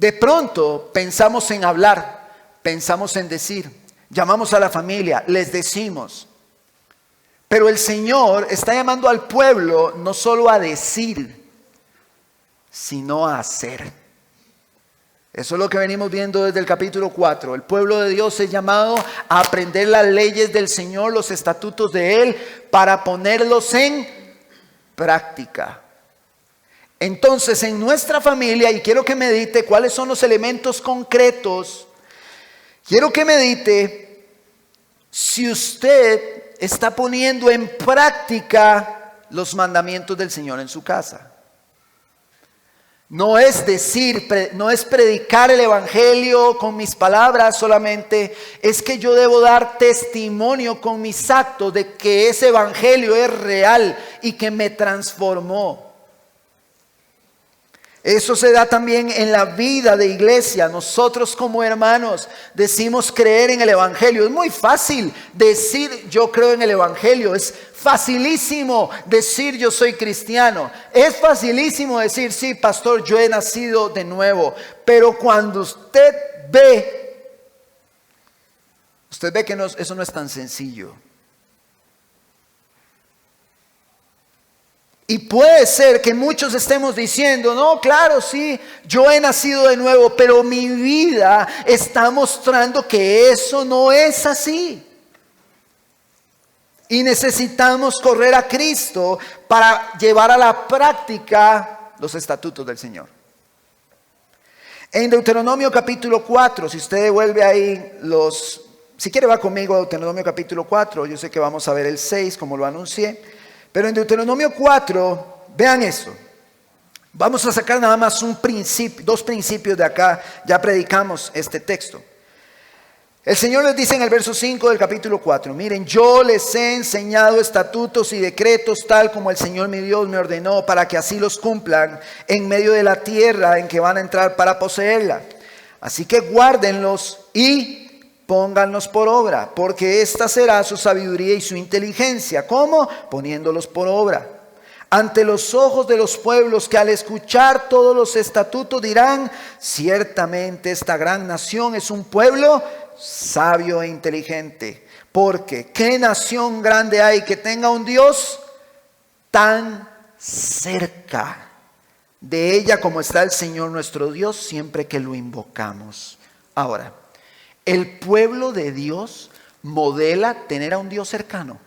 De pronto pensamos en hablar, pensamos en decir, llamamos a la familia, les decimos. Pero el Señor está llamando al pueblo no solo a decir, sino a hacer. Eso es lo que venimos viendo desde el capítulo 4. El pueblo de Dios es llamado a aprender las leyes del Señor, los estatutos de Él, para ponerlos en práctica. Entonces, en nuestra familia, y quiero que medite cuáles son los elementos concretos, quiero que medite si usted está poniendo en práctica los mandamientos del Señor en su casa. No es decir, no es predicar el evangelio con mis palabras solamente, es que yo debo dar testimonio con mis actos de que ese evangelio es real y que me transformó. Eso se da también en la vida de iglesia. Nosotros como hermanos decimos creer en el evangelio. Es muy fácil decir yo creo en el evangelio. Es facilísimo decir yo soy cristiano. Es facilísimo decir sí, pastor, yo he nacido de nuevo. Pero cuando usted ve que eso no es tan sencillo. Y puede ser que muchos estemos diciendo, no, claro, sí, yo he nacido de nuevo, pero mi vida está mostrando que eso no es así. Y necesitamos correr a Cristo para llevar a la práctica los estatutos del Señor. En Deuteronomio capítulo 4, si usted vuelve ahí, si quiere va conmigo a Deuteronomio capítulo 4, yo sé que vamos a ver el 6 como lo anuncié. Pero en Deuteronomio 4, vean eso. Vamos a sacar nada más dos principios de acá. Ya predicamos este texto. El Señor les dice en el verso 5 del capítulo 4. Miren, yo les he enseñado estatutos y decretos tal como el Señor mi Dios me ordenó, para que así los cumplan en medio de la tierra en que van a entrar para poseerla. Así que guárdenlos y pónganlos por obra, porque esta será su sabiduría y su inteligencia. ¿Cómo? Poniéndolos por obra. Ante los ojos de los pueblos que al escuchar todos los estatutos dirán, ciertamente esta gran nación es un pueblo sabio e inteligente. Porque ¿qué nación grande hay que tenga un Dios tan cerca de ella como está el Señor nuestro Dios siempre que lo invocamos? Ahora, el pueblo de Dios modela tener a un Dios cercano.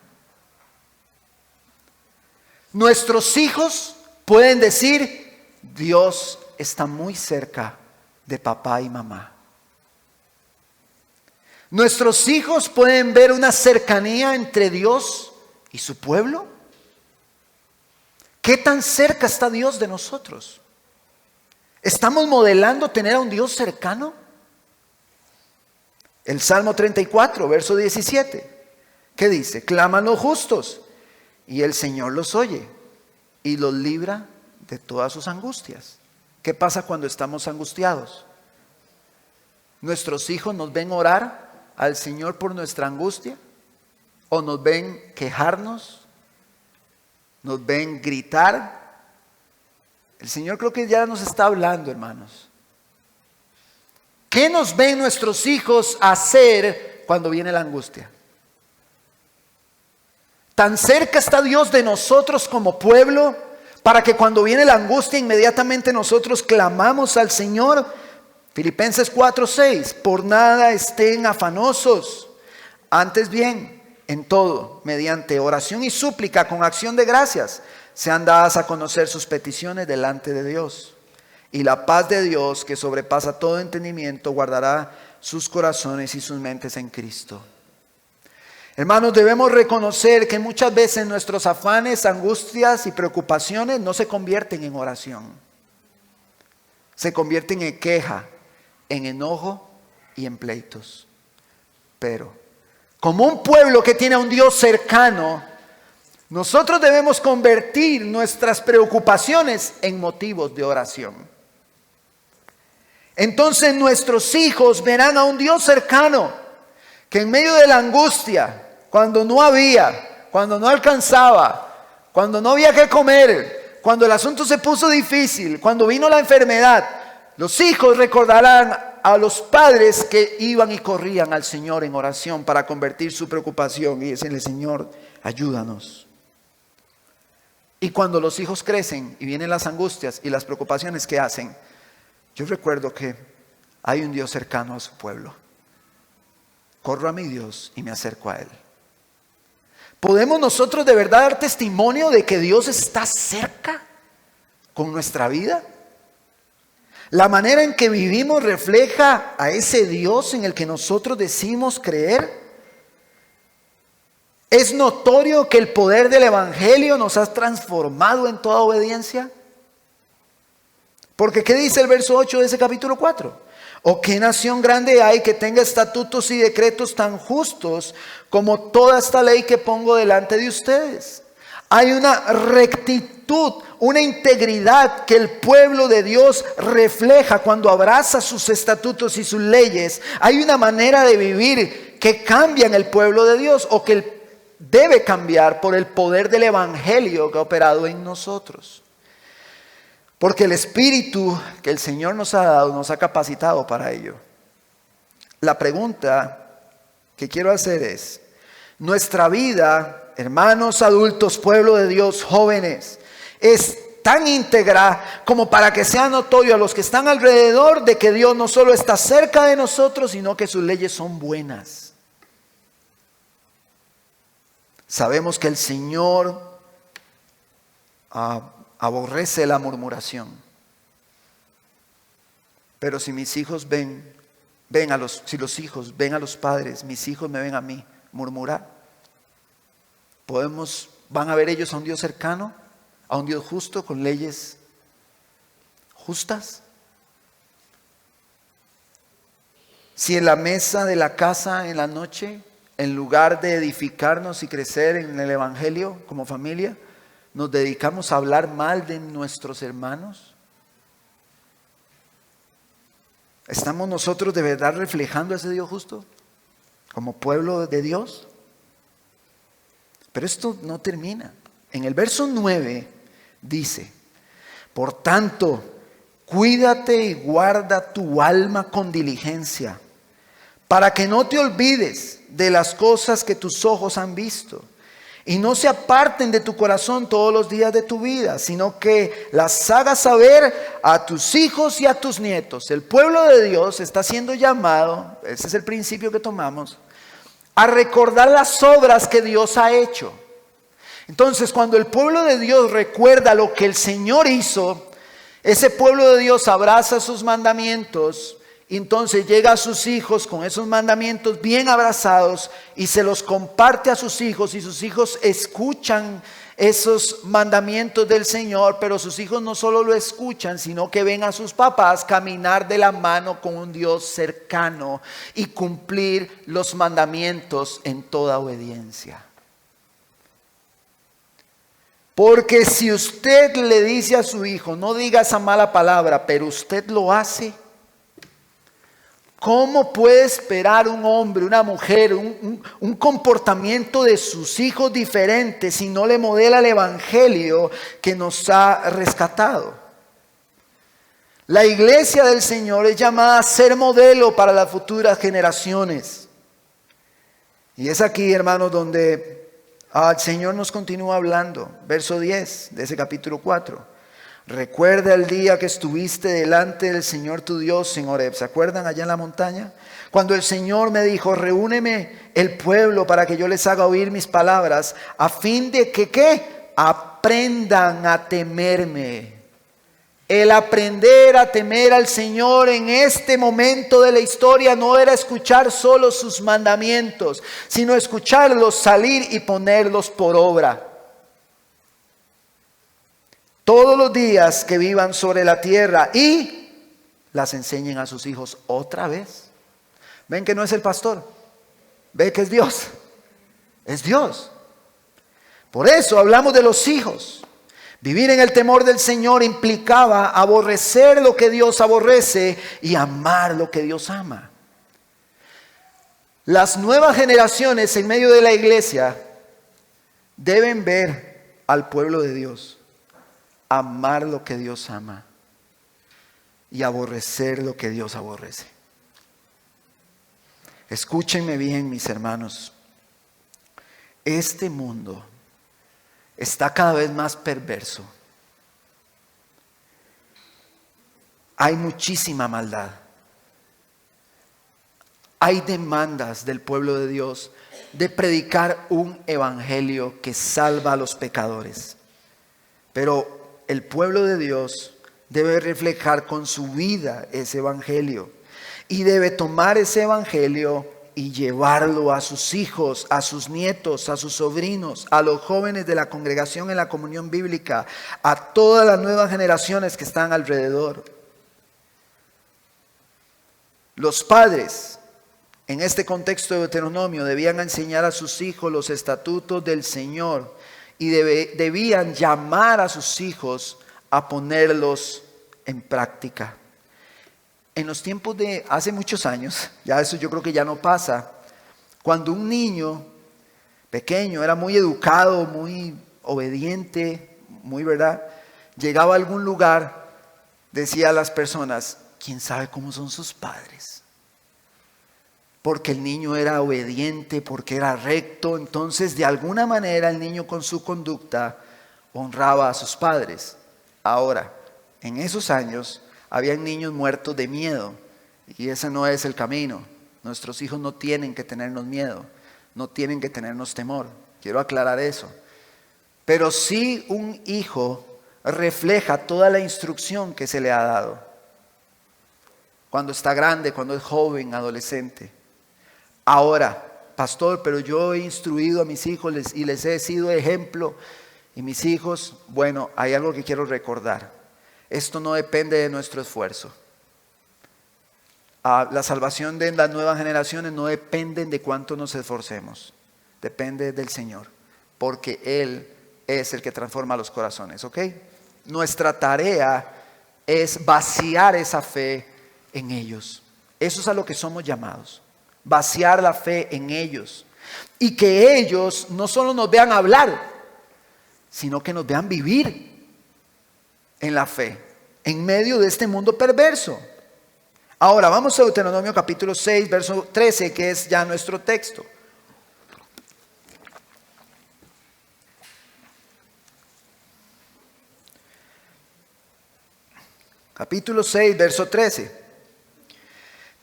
Nuestros hijos pueden decir, Dios está muy cerca de papá y mamá. Nuestros hijos pueden ver una cercanía entre Dios y su pueblo. ¿Qué tan cerca está Dios de nosotros? ¿Estamos modelando tener a un Dios cercano? El Salmo 34, verso 17, ¿qué dice? Claman los justos y el Señor los oye y los libra de todas sus angustias. ¿Qué pasa cuando estamos angustiados? ¿Nuestros hijos nos ven orar al Señor por nuestra angustia? ¿O nos ven quejarnos? ¿Nos ven gritar? El Señor creo que ya nos está hablando, hermanos. ¿Qué nos ven nuestros hijos hacer cuando viene la angustia? Tan cerca está Dios de nosotros como pueblo, para que cuando viene la angustia inmediatamente nosotros clamamos al Señor. Filipenses 4:6, por nada estén afanosos, antes bien, en todo, mediante oración y súplica con acción de gracias, sean dadas a conocer sus peticiones delante de Dios. Y la paz de Dios, que sobrepasa todo entendimiento, guardará sus corazones y sus mentes en Cristo. Hermanos, debemos reconocer que muchas veces nuestros afanes, angustias y preocupaciones no se convierten en oración. Se convierten en queja, en enojo y en pleitos. Pero, como un pueblo que tiene a un Dios cercano, nosotros debemos convertir nuestras preocupaciones en motivos de oración. Entonces nuestros hijos verán a un Dios cercano, que en medio de la angustia, cuando no había, cuando no alcanzaba, cuando no había que comer, cuando el asunto se puso difícil, cuando vino la enfermedad, Los hijos recordarán a los padres que iban y corrían al Señor en oración para convertir su preocupación y decirle: Señor, ayúdanos. Y cuando los hijos crecen y vienen las angustias y las preocupaciones que hacen, yo recuerdo que hay un Dios cercano a su pueblo. Corro a mi Dios y me acerco a Él. ¿Podemos nosotros de verdad dar testimonio de que Dios está cerca con nuestra vida? La manera en que vivimos refleja a ese Dios en el que nosotros decimos creer. ¿Es notorio que el poder del Evangelio nos ha transformado en toda obediencia? Porque ¿qué dice el verso 8 de ese capítulo 4? ¿O qué nación grande hay que tenga estatutos y decretos tan justos como toda esta ley que pongo delante de ustedes? Hay una rectitud, una integridad que el pueblo de Dios refleja cuando abraza sus estatutos y sus leyes. Hay una manera de vivir que cambia en el pueblo de Dios, o que debe cambiar por el poder del Evangelio que ha operado en nosotros. Porque el Espíritu que el Señor nos ha dado, nos ha capacitado para ello. La pregunta que quiero hacer es: nuestra vida, hermanos adultos, pueblo de Dios, jóvenes, es tan íntegra como para que sea notorio a los que están alrededor de que Dios no solo está cerca de nosotros, sino que sus leyes son buenas. Sabemos que el Señor aborrece la murmuración. Pero si mis hijos si los hijos ven a los padres, mis hijos me ven a mí murmurar, van a ver ellos a un Dios cercano, a un Dios justo, con leyes justas. Si en la mesa de la casa en la noche, en lugar de edificarnos y crecer en el Evangelio como familia, nos dedicamos a hablar mal de nuestros hermanos, ¿estamos nosotros de verdad reflejando a ese Dios justo como pueblo de Dios? Pero esto no termina. En el verso 9 dice: por tanto, cuídate y guarda tu alma con diligencia, para que no te olvides de las cosas que tus ojos han visto, y no se aparten de tu corazón todos los días de tu vida, sino que las hagas saber a tus hijos y a tus nietos. El pueblo de Dios está siendo llamado, ese es el principio que tomamos, a recordar las obras que Dios ha hecho. Entonces, cuando el pueblo de Dios recuerda lo que el Señor hizo, ese pueblo de Dios abraza sus mandamientos. Y entonces llega a sus hijos con esos mandamientos bien abrazados y se los comparte a sus hijos, y sus hijos escuchan esos mandamientos del Señor. Pero sus hijos no solo lo escuchan, sino que ven a sus papás caminar de la mano con un Dios cercano y cumplir los mandamientos en toda obediencia. Porque si usted le dice a su hijo: no diga esa mala palabra, pero usted lo hace, ¿cómo puede esperar un hombre, una mujer, un comportamiento de sus hijos diferente si no le modela el Evangelio que nos ha rescatado? La iglesia del Señor es llamada a ser modelo para las futuras generaciones. Y es aquí, hermanos, donde el Señor nos continúa hablando. Verso 10 de ese capítulo 4. Recuerda el día que estuviste delante del Señor tu Dios en Horeb. ¿Se acuerdan allá en la montaña? Cuando el Señor me dijo: reúneme el pueblo para que yo les haga oír mis palabras, a fin de que ¿qué? Aprendan a temerme. El aprender a temer al Señor en este momento de la historia no era escuchar solo sus mandamientos, sino escucharlos salir y ponerlos por obra. Todos los días que vivan sobre la tierra, y las enseñen a sus hijos otra vez. Ven que no es el pastor, ven que es Dios. Es Dios. Por eso hablamos de los hijos. Vivir en el temor del Señor implicaba aborrecer lo que Dios aborrece y amar lo que Dios ama. Las nuevas generaciones en medio de la iglesia deben ver al pueblo de Dios amar lo que Dios ama y aborrecer lo que Dios aborrece. Escúchenme bien, mis hermanos. Este mundo está cada vez más perverso. Hay muchísima maldad. Hay demandas del pueblo de Dios de predicar un evangelio que salva a los pecadores. Pero el pueblo de Dios debe reflejar con su vida ese evangelio. Y debe tomar ese evangelio y llevarlo a sus hijos, a sus nietos, a sus sobrinos, a los jóvenes de la congregación en la comunión bíblica, a todas las nuevas generaciones que están alrededor. Los padres, en este contexto de Deuteronomio, debían enseñar a sus hijos los estatutos del Señor y debían llamar a sus hijos a ponerlos en práctica. En los tiempos de hace muchos años, ya eso yo creo que ya no pasa, cuando un niño pequeño era muy educado, muy obediente, llegaba a algún lugar, decía a las personas, ¿quién sabe cómo son sus padres? Porque el niño era obediente, porque era recto, entonces de alguna manera el niño con su conducta honraba a sus padres. Ahora, en esos años habían niños muertos de miedo y ese no es el camino. Nuestros hijos no tienen que tenernos miedo, no tienen que tenernos temor. Quiero aclarar eso. Pero sí un hijo refleja toda la instrucción que se le ha dado. Cuando está grande, cuando es joven, adolescente. Ahora, pastor, pero yo he instruido a mis hijos y les he sido ejemplo. Y mis hijos, bueno, hay algo que quiero recordar. Esto no depende de nuestro esfuerzo. La salvación de las nuevas generaciones no depende de cuánto nos esforcemos. Depende del Señor. Porque Él es el que transforma los corazones, ¿ok? Nuestra tarea es vaciar esa fe en ellos. Eso es a lo que somos llamados. Vaciar la fe en ellos. Y que ellos no solo nos vean hablar, sino que nos vean vivir en la fe, en medio de este mundo perverso. Ahora vamos a Deuteronomio capítulo 6, verso 13, que es ya nuestro texto. Capítulo 6, verso 13.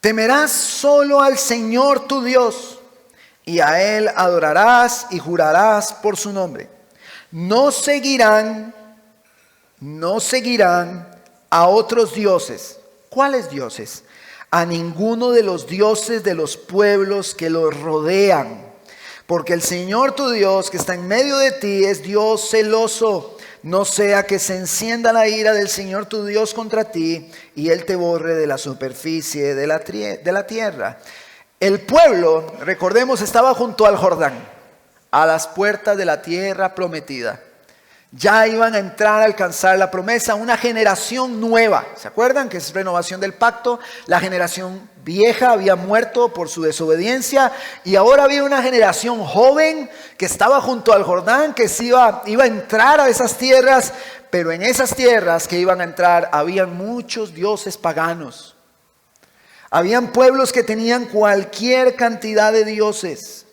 Temerás solo al Señor tu Dios, y a Él adorarás y jurarás por su nombre. No seguirán a otros dioses. ¿Cuáles dioses? A ninguno de los dioses de los pueblos que los rodean. Porque el Señor tu Dios que está en medio de ti es Dios celoso. No sea que se encienda la ira del Señor tu Dios contra ti y Él te borre de la superficie de la tierra. El pueblo, recordemos, estaba junto al Jordán, a las puertas de la tierra prometida. Ya iban a entrar a alcanzar la promesa, una generación nueva. ¿Se acuerdan que es renovación del pacto? La generación vieja había muerto por su desobediencia y ahora había una generación joven que estaba junto al Jordán, que iba a entrar a esas tierras, pero en esas tierras que iban a entrar habían muchos dioses paganos. Habían pueblos que tenían cualquier cantidad de dioses.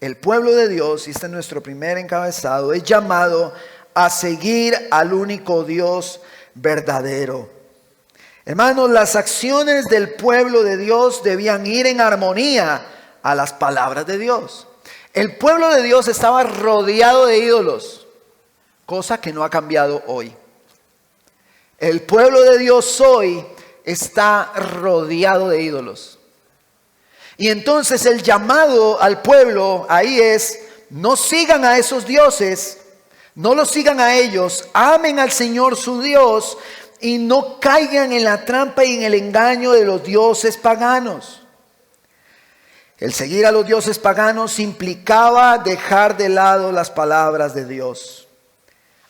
El pueblo de Dios, y este es nuestro primer encabezado, es llamado a seguir al único Dios verdadero. Hermanos, las acciones del pueblo de Dios debían ir en armonía a las palabras de Dios. El pueblo de Dios estaba rodeado de ídolos, cosa que no ha cambiado hoy. El pueblo de Dios hoy está rodeado de ídolos. Y entonces el llamado al pueblo ahí es: no sigan a esos dioses, no los sigan a ellos, amen al Señor su Dios y no caigan en la trampa y en el engaño de los dioses paganos. El seguir a los dioses paganos implicaba dejar de lado las palabras de Dios.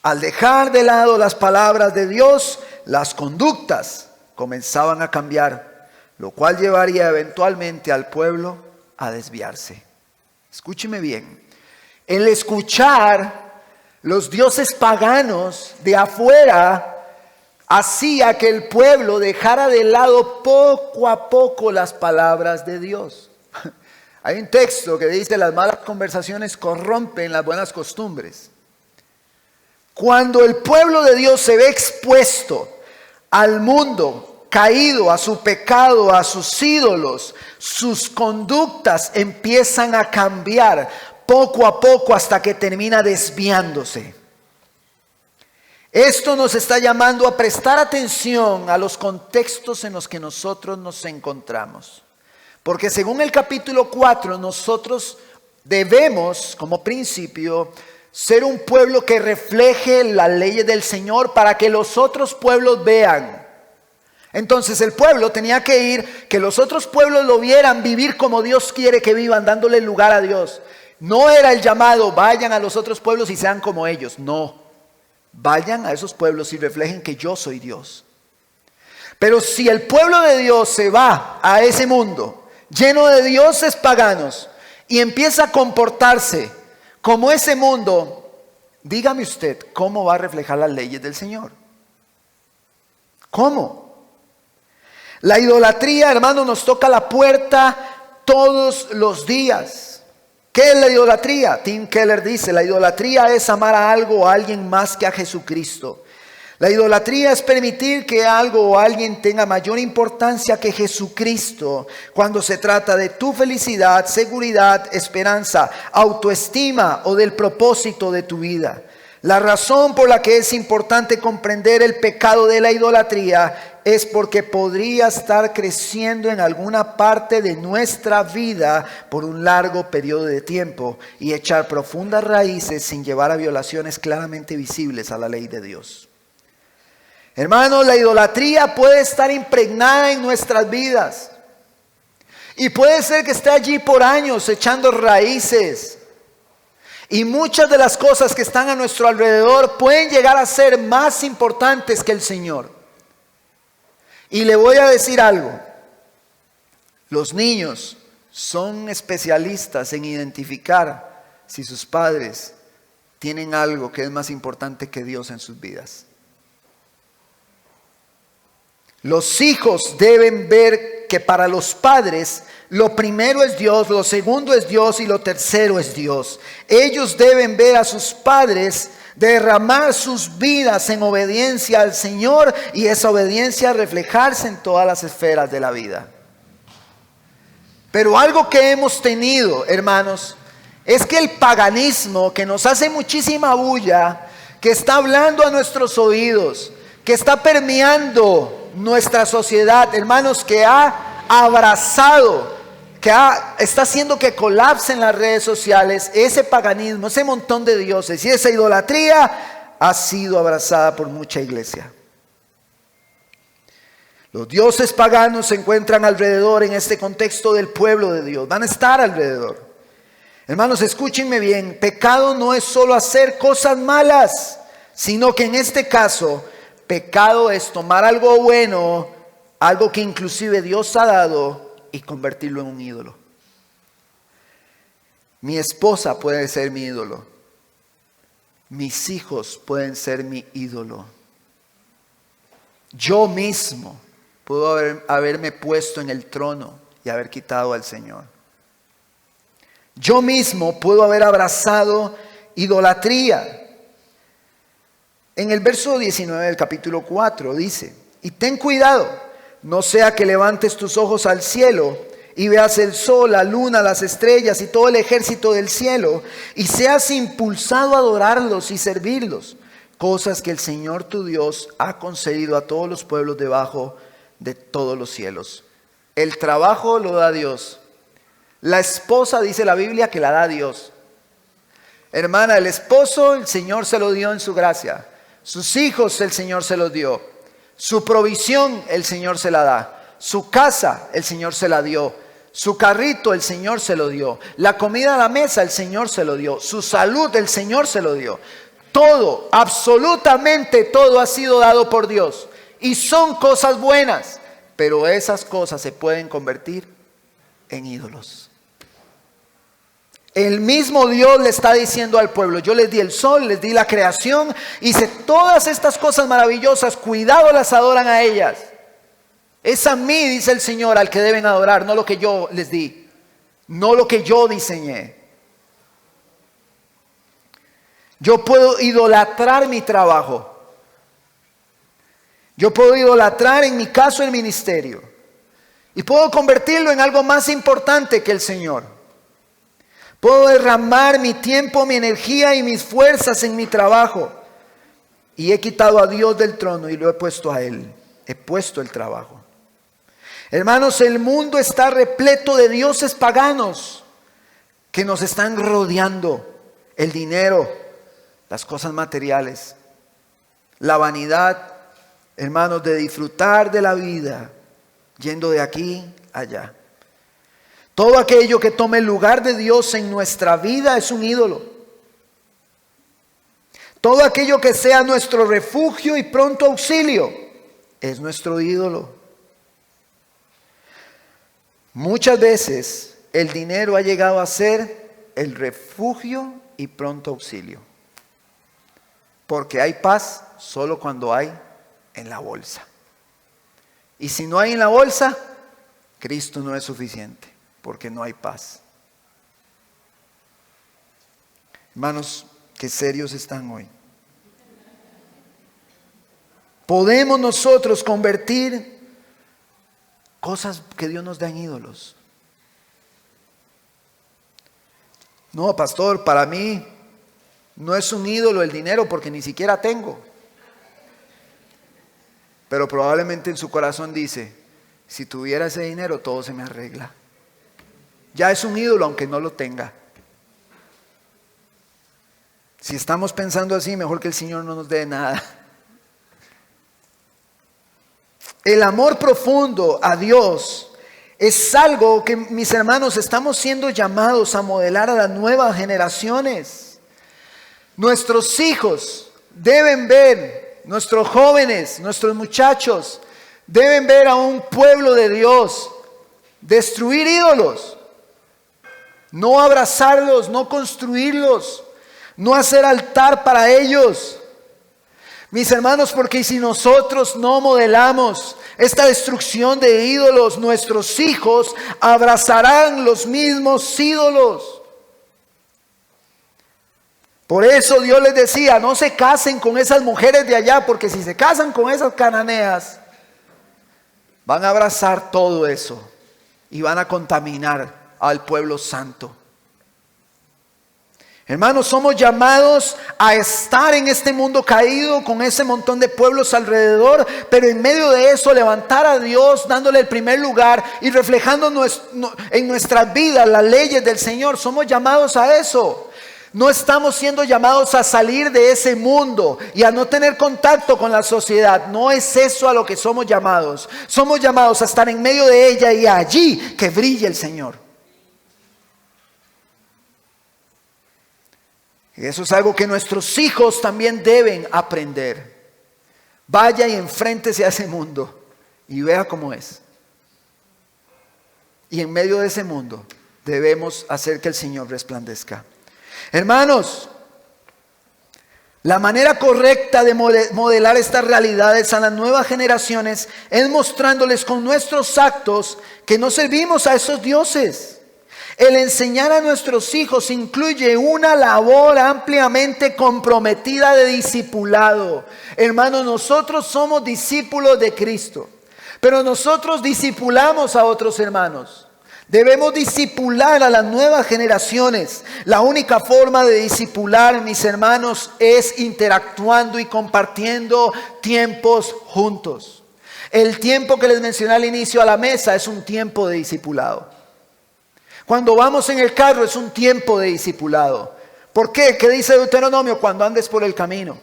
Al dejar de lado las palabras de Dios, las conductas comenzaban a cambiar, lo cual llevaría eventualmente al pueblo a desviarse. Escúcheme bien. El escuchar los dioses paganos de afuera hacía que el pueblo dejara de lado poco a poco las palabras de Dios. Hay un texto que dice: las malas conversaciones corrompen las buenas costumbres. Cuando el pueblo de Dios se ve expuesto al mundo caído, a su pecado, a sus ídolos, sus conductas empiezan a cambiar poco a poco hasta que termina desviándose. Esto nos está llamando a prestar atención a los contextos en los que nosotros nos encontramos. Porque según el capítulo 4, nosotros debemos, como principio, ser un pueblo que refleje las leyes del Señor para que los otros pueblos vean. Entonces el pueblo tenía que ir, que los otros pueblos lo vieran vivir como Dios quiere que vivan, dándole lugar a Dios. No era el llamado: vayan a los otros pueblos y sean como ellos. No, vayan a esos pueblos y reflejen que yo soy Dios. Pero si el pueblo de Dios se va a ese mundo lleno de dioses paganos y empieza a comportarse como ese mundo, dígame usted, ¿cómo va a reflejar las leyes del Señor? ¿Cómo? La idolatría, hermano, nos toca la puerta todos los días. ¿Qué es la idolatría? Tim Keller dice: la idolatría es amar a algo o a alguien más que a Jesucristo. La idolatría es permitir que algo o alguien tenga mayor importancia que Jesucristo cuando se trata de tu felicidad, seguridad, esperanza, autoestima o del propósito de tu vida. La razón por la que es importante comprender el pecado de la idolatría es porque podría estar creciendo en alguna parte de nuestra vida por un largo periodo de tiempo y echar profundas raíces sin llevar a violaciones claramente visibles a la ley de Dios. Hermanos, la idolatría puede estar impregnada en nuestras vidas y puede ser que esté allí por años echando raíces. Y muchas de las cosas que están a nuestro alrededor pueden llegar a ser más importantes que el Señor. Y le voy a decir algo: los niños son especialistas en identificar si sus padres tienen algo que es más importante que Dios en sus vidas. Los hijos deben ver que para los padres lo primero es Dios, lo segundo es Dios y lo tercero es Dios. Ellos deben ver a sus padres derramar sus vidas en obediencia al Señor y esa obediencia reflejarse en todas las esferas de la vida. Pero algo que hemos tenido, hermanos, es que el paganismo, que nos hace muchísima bulla, que está hablando a nuestros oídos, que está permeando nuestra sociedad, hermanos, que ha abrazado, está haciendo que colapsen las redes sociales, ese paganismo, ese montón de dioses y esa idolatría ha sido abrazada por mucha iglesia. Los dioses paganos se encuentran alrededor en este contexto del pueblo de Dios, van a estar alrededor. Hermanos, escúchenme bien, pecado no es solo hacer cosas malas, sino que en este caso pecado es tomar algo bueno, algo que inclusive Dios ha dado, y convertirlo en un ídolo. Mi esposa puede ser mi ídolo. Mis hijos pueden ser mi ídolo. Yo mismo puedo haberme puesto en el trono y haber quitado al Señor. Yo mismo puedo haber abrazado idolatría. En el verso 19 del capítulo 4 dice: y ten cuidado, no sea que levantes tus ojos al cielo y veas el sol, la luna, las estrellas y todo el ejército del cielo, y seas impulsado a adorarlos y servirlos, cosas que el Señor tu Dios ha concedido a todos los pueblos debajo de todos los cielos. El trabajo lo da Dios. La esposa, dice la Biblia, que la da Dios. Hermana, el esposo, el Señor se lo dio en su gracia. Sus hijos, el Señor se los dio. Su provisión, el Señor se la da. Su casa, el Señor se la dio. Su carrito, el Señor se lo dio. La comida a la mesa, el Señor se lo dio. Su salud, el Señor se lo dio. Todo, absolutamente todo ha sido dado por Dios. Y son cosas buenas, pero esas cosas se pueden convertir en ídolos. El mismo Dios le está diciendo al pueblo: yo les di el sol, les di la creación, hice todas estas cosas maravillosas, cuidado las adoran a ellas. Es a mí, dice el Señor, al que deben adorar, no lo que yo les di, no lo que yo diseñé. Yo puedo idolatrar mi trabajo. Yo puedo idolatrar, en mi caso, el ministerio. Y puedo convertirlo en algo más importante que el Señor. Puedo derramar mi tiempo, mi energía y mis fuerzas en mi trabajo. Y he quitado a Dios del trono y lo he puesto a Él. He puesto el trabajo. Hermanos, el mundo está repleto de dioses paganos que nos están rodeando. El dinero, las cosas materiales, la vanidad, hermanos, de disfrutar de la vida, yendo de aquí a allá. Todo aquello que tome el lugar de Dios en nuestra vida es un ídolo. Todo aquello que sea nuestro refugio y pronto auxilio es nuestro ídolo. Muchas veces el dinero ha llegado a ser el refugio y pronto auxilio. Porque hay paz solo cuando hay en la bolsa. Y si no hay en la bolsa, Cristo no es suficiente, porque no hay paz. Hermanos, qué serios están hoy. Podemos nosotros convertir cosas que Dios nos da en ídolos. No, pastor, para mí no es un ídolo el dinero porque ni siquiera tengo. Pero probablemente en su corazón dice: si tuviera ese dinero todo se me arregla. Ya es un ídolo aunque no lo tenga. Si estamos pensando así, mejor que el Señor no nos dé nada. El amor profundo a Dios es algo que, mis hermanos, estamos siendo llamados a modelar a las nuevas generaciones. Nuestros hijos deben ver, nuestros jóvenes, nuestros muchachos deben ver a un pueblo de Dios destruir ídolos, no abrazarlos, no construirlos, no hacer altar para ellos. Mis hermanos, porque si nosotros no modelamos esta destrucción de ídolos, nuestros hijos abrazarán los mismos ídolos. Por eso Dios les decía: no se casen con esas mujeres de allá, porque si se casan con esas cananeas, van a abrazar todo eso y van a contaminar al pueblo santo. Hermanos, somos llamados a estar en este mundo caído con ese montón de pueblos alrededor, pero en medio de eso levantar a Dios, dándole el primer lugar y reflejando en nuestras vidas las leyes del Señor. Somos llamados a eso. No estamos siendo llamados a salir de ese mundo y a no tener contacto con la sociedad. No es eso a lo que somos llamados. Somos llamados a estar en medio de ella y allí que brille el Señor. Y eso es algo que nuestros hijos también deben aprender. Vaya y enfréntese a ese mundo y vea cómo es. Y en medio de ese mundo debemos hacer que el Señor resplandezca. Hermanos, la manera correcta de modelar estas realidades a las nuevas generaciones es mostrándoles con nuestros actos que no servimos a esos dioses. El enseñar a nuestros hijos incluye una labor ampliamente comprometida de discipulado. Hermanos, nosotros somos discípulos de Cristo, pero nosotros discipulamos a otros hermanos. Debemos discipular a las nuevas generaciones. La única forma de discipular, mis hermanos, es interactuando y compartiendo tiempos juntos. El tiempo que les mencioné al inicio a la mesa es un tiempo de discipulado. Cuando vamos en el carro es un tiempo de discipulado. ¿Por qué? ¿Qué dice Deuteronomio? Cuando andes por el camino,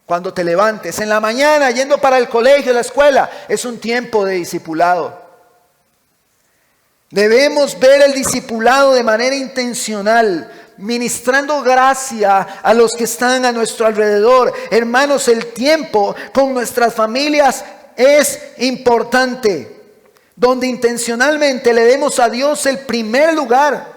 cuando te levantes, en la mañana, yendo para el colegio, la escuela, es un tiempo de discipulado. Debemos ver el discipulado de manera intencional, ministrando gracia a los que están a nuestro alrededor. Hermanos, el tiempo con nuestras familias es importante, donde intencionalmente le demos a Dios el primer lugar.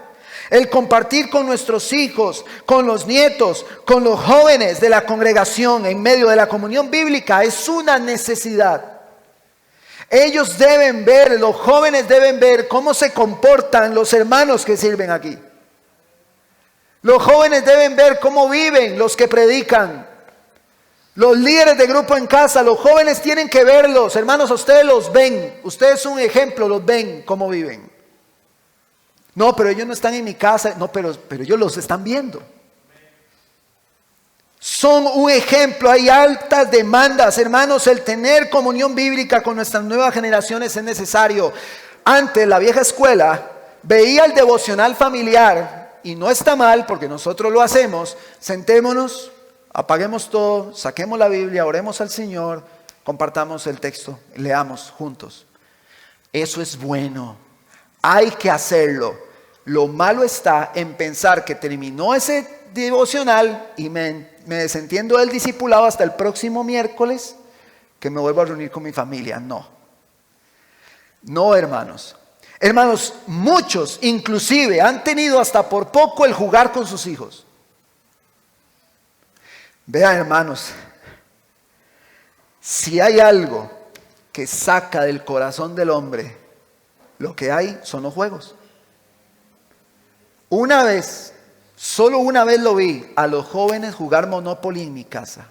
El compartir con nuestros hijos, con los nietos, con los jóvenes de la congregación en medio de la comunión bíblica es una necesidad. Ellos deben ver, los jóvenes deben ver cómo se comportan los hermanos que sirven aquí. Los jóvenes deben ver cómo viven los que predican. Los líderes de grupo en casa, los jóvenes tienen que verlos. Hermanos, ustedes los ven. Ustedes son un ejemplo, los ven cómo viven. No, pero ellos no están en mi casa. No, pero ellos los están viendo. Son un ejemplo. Hay altas demandas, hermanos. El tener comunión bíblica con nuestras nuevas generaciones es necesario. Antes, la vieja escuela veía el devocional familiar, y no está mal porque nosotros lo hacemos. Sentémonos, apaguemos todo, saquemos la Biblia, oremos al Señor, compartamos el texto, leamos juntos. Eso es bueno, hay que hacerlo. Lo malo está en pensar que terminó ese devocional y me desentiendo del discipulado hasta el próximo miércoles, que me vuelvo a reunir con mi familia. No, hermanos. Hermanos, muchos inclusive han tenido hasta por poco el jugar con sus hijos. Vean, hermanos, si hay algo que saca del corazón del hombre, lo que hay son los juegos. Una vez, solo una vez lo vi a los jóvenes jugar Monopoly en mi casa.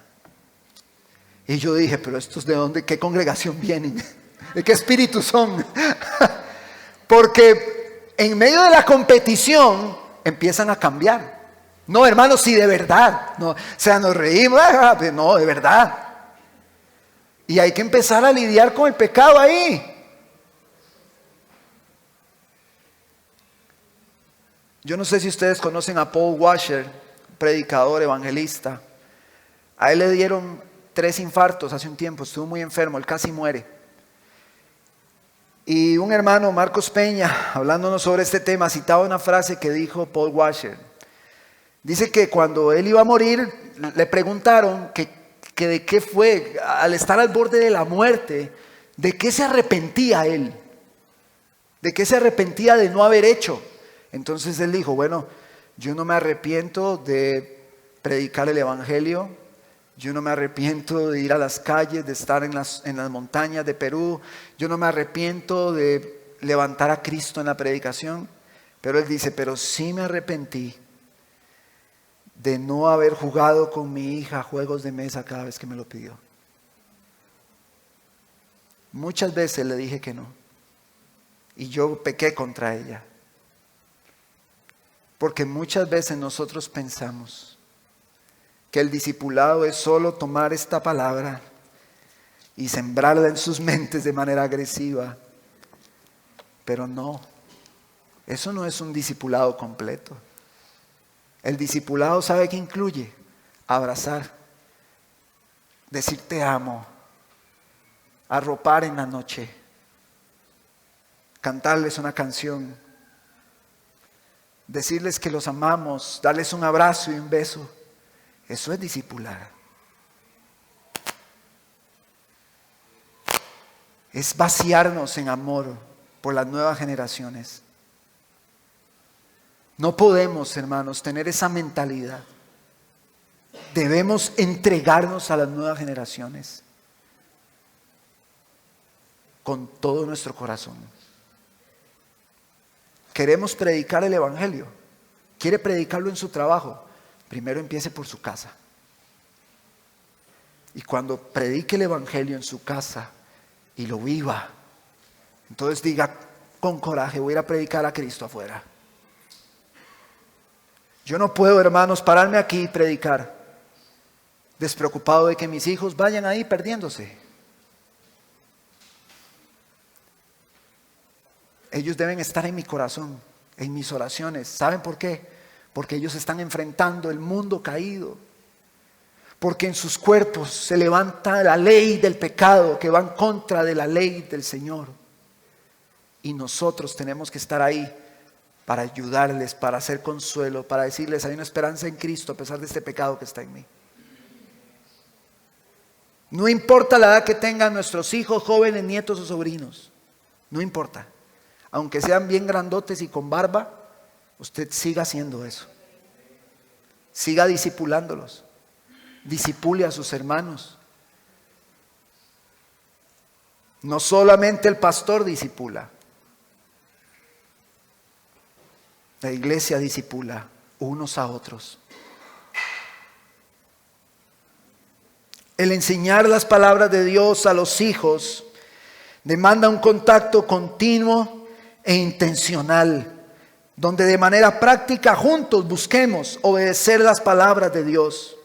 Y yo dije, pero estos de dónde, qué congregación vienen, de qué espíritu son. Porque en medio de la competición empiezan a cambiar. No, hermanos, si de verdad, no, o sea, nos reímos, no, de verdad. Y hay que empezar a lidiar con el pecado ahí. Yo no sé si ustedes conocen a Paul Washer, predicador, evangelista. A él le dieron 3 infartos hace un tiempo, estuvo muy enfermo, él casi muere. Y un hermano, Marcos Peña, hablándonos sobre este tema, citaba una frase que dijo Paul Washer. Dice que cuando él iba a morir, le preguntaron que de qué fue, al estar al borde de la muerte, de qué se arrepentía él, de qué se arrepentía de no haber hecho. Entonces él dijo, bueno, yo no me arrepiento de predicar el evangelio, yo no me arrepiento de ir a las calles, de estar en las montañas de Perú, yo no me arrepiento de levantar a Cristo en la predicación, pero él dice, pero sí me arrepentí de no haber jugado con mi hija juegos de mesa cada vez que me lo pidió. Muchas veces le dije que no, y yo pequé contra ella. Porque muchas veces nosotros pensamos que el discipulado es solo tomar esta palabra y sembrarla en sus mentes de manera agresiva. Pero no, eso no es un discipulado completo. El discipulado, ¿sabe qué incluye? Abrazar, decir te amo, arropar en la noche, cantarles una canción, decirles que los amamos, darles un abrazo y un beso. Eso es discipular. Es vaciarnos en amor por las nuevas generaciones. No podemos, hermanos, tener esa mentalidad. Debemos entregarnos a las nuevas generaciones con todo nuestro corazón. Queremos predicar el evangelio. ¿Quiere predicarlo en su trabajo? Primero empiece por su casa. Y cuando predique el evangelio en su casa y lo viva, entonces diga con coraje, voy a ir a predicar a Cristo afuera. Yo no puedo, hermanos, pararme aquí y predicar despreocupado de que mis hijos vayan ahí perdiéndose. Ellos deben estar en mi corazón, en mis oraciones. ¿Saben por qué? Porque ellos están enfrentando el mundo caído. Porque en sus cuerpos se levanta la ley del pecado que va en contra de la ley del Señor. Y nosotros tenemos que estar ahí para ayudarles, para hacer consuelo, para decirles hay una esperanza en Cristo a pesar de este pecado que está en mí. No importa la edad que tengan nuestros hijos, jóvenes, nietos o sobrinos. No importa. Aunque sean bien grandotes y con barba, Usted siga haciendo eso. Siga discipulándolos. Discipule a sus hermanos. No solamente el pastor discipula. La iglesia discipula unos a otros. El enseñar las palabras de Dios a los hijos demanda un contacto continuo e intencional, donde de manera práctica juntos busquemos obedecer las palabras de Dios.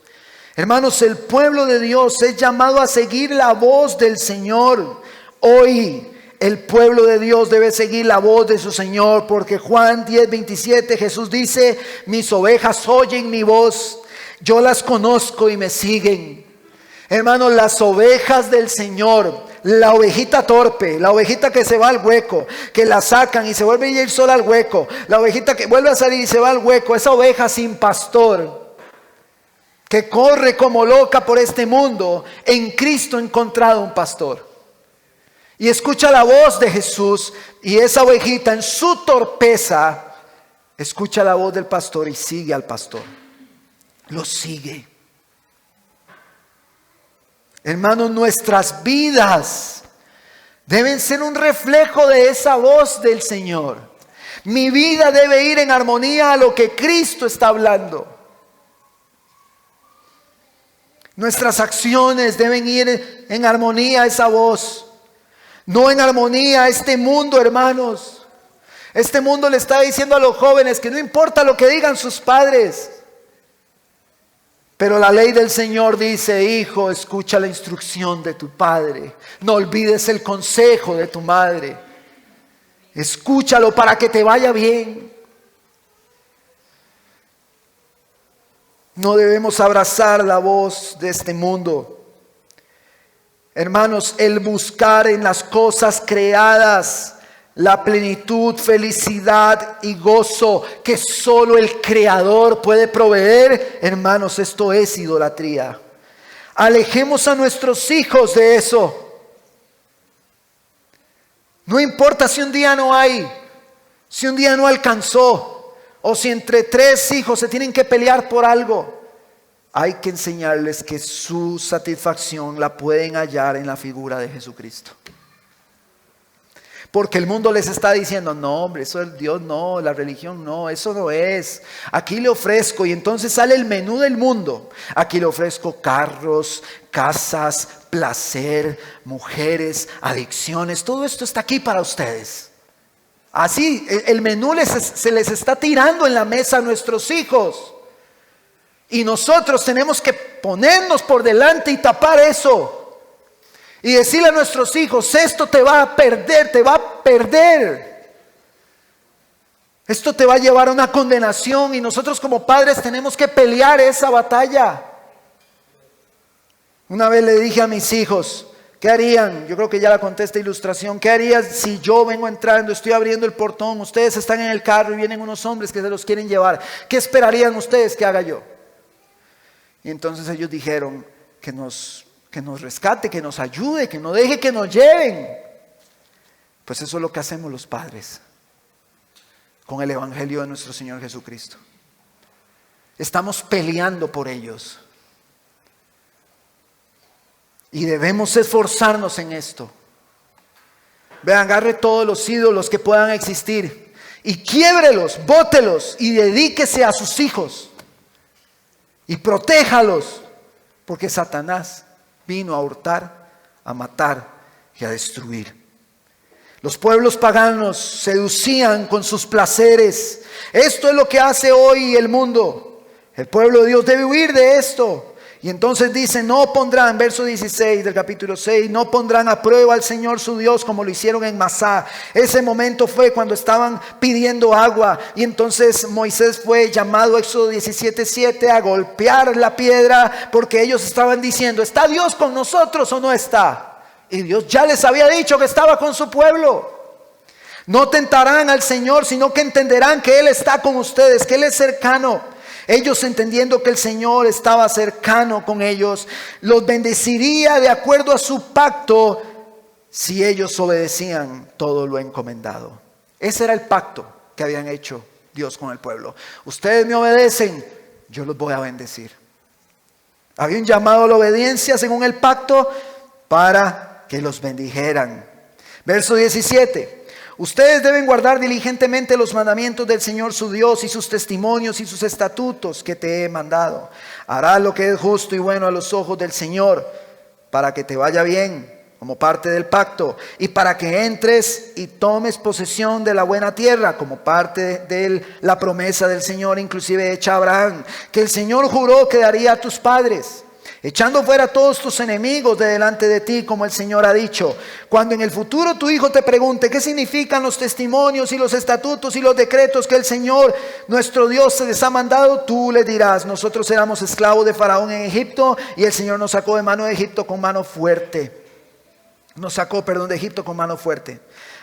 Hermanos, el pueblo de Dios es llamado a seguir la voz del Señor. Hoy el pueblo de Dios debe seguir la voz de su Señor, porque Juan 10:27 Jesús dice: mis ovejas oyen mi voz, yo las conozco y me siguen. Hermanos, las ovejas del Señor, la ovejita torpe, la ovejita que se va al hueco, que la sacan y se vuelve a ir sola al hueco, la ovejita que vuelve a salir y se va al hueco, esa oveja sin pastor, que corre como loca por este mundo, en Cristo ha encontrado un pastor. Y escucha la voz de Jesús, y esa ovejita en su torpeza escucha la voz del pastor y sigue al pastor. Lo sigue. Hermanos, nuestras vidas deben ser un reflejo de esa voz del Señor. Mi vida debe ir en armonía a lo que Cristo está hablando. Nuestras acciones deben ir en armonía a esa voz. No en armonía a este mundo, hermanos. Este mundo le está diciendo a los jóvenes que no importa lo que digan sus padres. Pero la ley del Señor dice: hijo, escucha la instrucción de tu padre. No olvides el consejo de tu madre. Escúchalo para que te vaya bien. No debemos abrazar la voz de este mundo. Hermanos, el buscar en las cosas creadas la plenitud, felicidad y gozo que solo el Creador puede proveer, hermanos, esto es idolatría. Alejemos a nuestros hijos de eso. No importa si un día no hay, si un día no alcanzó, o si entre 3 hijos se tienen que pelear por algo. Hay que enseñarles que su satisfacción la pueden hallar en la figura de Jesucristo. Porque el mundo les está diciendo: no, hombre, eso es Dios, no, la religión no, eso no es. Aquí le ofrezco, y entonces sale el menú del mundo. Aquí le ofrezco carros, casas, placer, mujeres, adicciones. Todo esto está aquí para ustedes. Así, el menú se les está tirando en la mesa a nuestros hijos. Y nosotros tenemos que ponernos por delante y tapar eso. Y decirle a nuestros hijos: esto te va a perder, te va a perder. Esto te va a llevar a una condenación, y nosotros como padres tenemos que pelear esa batalla. Una vez le dije a mis hijos: ¿qué harían? Yo creo que ya la conté esta ilustración. ¿Qué harían si yo vengo entrando, estoy abriendo el portón, ustedes están en el carro y vienen unos hombres que se los quieren llevar? ¿Qué esperarían ustedes que haga yo? Y entonces ellos dijeron: que nos rescate, que nos ayude, que no deje que nos lleven. Pues eso es lo que hacemos los padres con el evangelio de nuestro Señor Jesucristo. Estamos peleando por ellos. Y debemos esforzarnos en esto. Vean, agarre todos los ídolos que puedan existir y quiébrelos, bótelos y dedíquese a sus hijos. Y protéjalos, porque Satanás vino a hurtar, a matar y a destruir. Los pueblos paganos seducían con sus placeres. Esto es lo que hace hoy el mundo. El pueblo de Dios debe huir de esto. Y entonces dice: no pondrán, verso 16 del capítulo 6, no pondrán a prueba al Señor su Dios como lo hicieron en Masá. Ese momento fue cuando estaban pidiendo agua, y entonces Moisés fue llamado, Éxodo 17:7, a golpear la piedra, porque ellos estaban diciendo: ¿está Dios con nosotros o no está? Y Dios ya les había dicho que estaba con su pueblo. No tentarán al Señor, sino que entenderán que Él está con ustedes, que Él es cercano. Ellos, entendiendo que el Señor estaba cercano con ellos, los bendeciría de acuerdo a su pacto si ellos obedecían todo lo encomendado. Ese era el pacto que habían hecho Dios con el pueblo. Ustedes me obedecen, yo los voy a bendecir. Había un llamado a la obediencia según el pacto para que los bendijeran. Verso 17. Ustedes deben guardar diligentemente los mandamientos del Señor su Dios y sus testimonios y sus estatutos que te he mandado. Harás lo que es justo y bueno a los ojos del Señor, para que te vaya bien como parte del pacto, y para que entres y tomes posesión de la buena tierra como parte de la promesa del Señor, inclusive hecha a Abraham, que el Señor juró que daría a tus padres, echando fuera a todos tus enemigos de delante de ti, como el Señor ha dicho. Cuando en el futuro tu hijo te pregunte qué significan los testimonios y los estatutos y los decretos que el Señor nuestro Dios se les ha mandado, tú le dirás: nosotros éramos esclavos de Faraón en Egipto, y el Señor nos sacó de mano de Egipto con mano fuerte. De Egipto con mano fuerte.